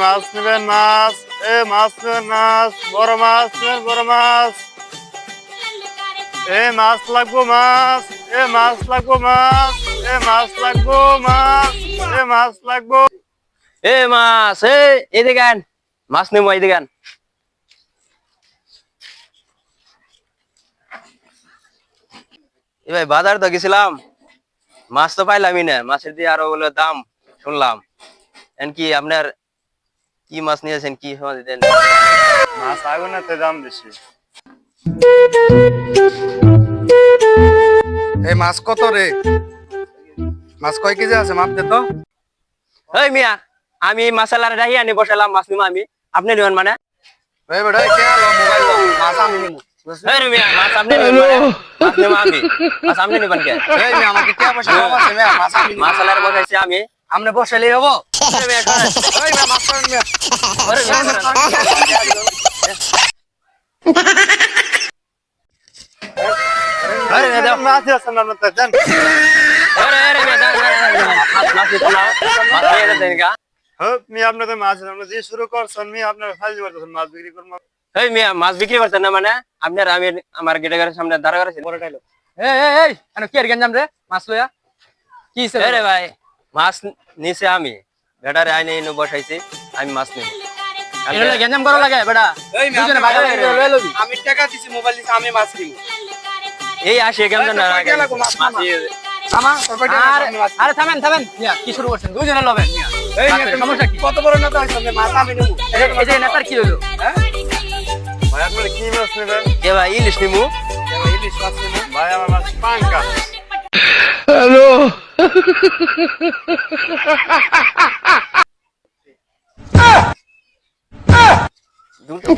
মাছ নেবেন মাছ, মাছ নেবেন মাছ, বড় মাছ নেবেন বড় মাছ, মাছ লাগবো মাছ, মাছ লাগবো মাছ, মাছ লাগবো মাছ, মাছ লাগবো। মাছ এদিকে আন, মাছ নেবো এদিকে আন। ভাই বাজার তো গেছিলাম, মাছ তো পাইলামই না, মাছের দিয়ে আরো বলে দাম শুনলাম। কি আপনার কি মাছ নিয়েছেন, কি দেন? মাছ আগুনেতে দাম বেশি। এই মাছ কত রে? মাছ কয় কেজি আছে মাপ দে তো। এই মিয়া, আমি মাসালার রাহি আনি বসালাম, মাছ নিবো আমি, আপনি নিবেন মানে? এই বেটা কে আলো মোবাইল দাও, মাছ আমি নিব। এই রে মিয়া, মাছ আপনি নিবেন মানে? মাছ নিবো আমি, মাছ আপনি নিবেন কে? এই মে আমাকে কে পয়সা দাও আছে মে মাছ আমি নিব। মাসালার বসাইছি আমি, আমনে বসাইলেই হবো। এই মিয়া সরেন। এই মে মাছ করেন মে। আরে মিয়া সরেন। আরে মিয়া দাও। মাছ আছে না আপনার দেন। আরে মিয়া দাও, মাছ নিতে না, মাছ নিয়ে দেন গা। মি আপনাদের মাছ আমরা যে শুরু করছেন মি আপনার ফাইজি করতেছেন মাছ বিক্রি করবো। এই মিয়া মাছ বিক্রি করছেন না মানে? আপনার আমি আমার গেটের সামনে দাঁড়া করেছি বড় টাইলো। এই আনো কি আর গঞ্জাম রে মাছ লয়া কি হিসাব রে ভাই, মাছ নিছে আমি, বেটারে আইনে এনে বসাইছি, আমি মাছ নিব। এগুলা গঞ্জাম করা লাগে বেটা। এই মে দুজনে ভাগ করে লয়ে লবি। আমি টাকা দিছি, মোবাইল দিছি, আমি মাছ কিনব। এই আসে কেমন না আমা আরে থামেন মিয়া কি শুরু করছেন? দুজনে লবেন মিয়া। এই সমস্যা কি? কত বড় নেতা হইছে, মাছ আমি নিব। এই যে নেতার কি হলো? হ্যাঁ ভাই আপনারা কি মাছ নেবেন? কে ভাই ইলিশ নিমু? ইলিশ মাছ নিব। ভাই আমার মাছ পাঙ্কা। দুটো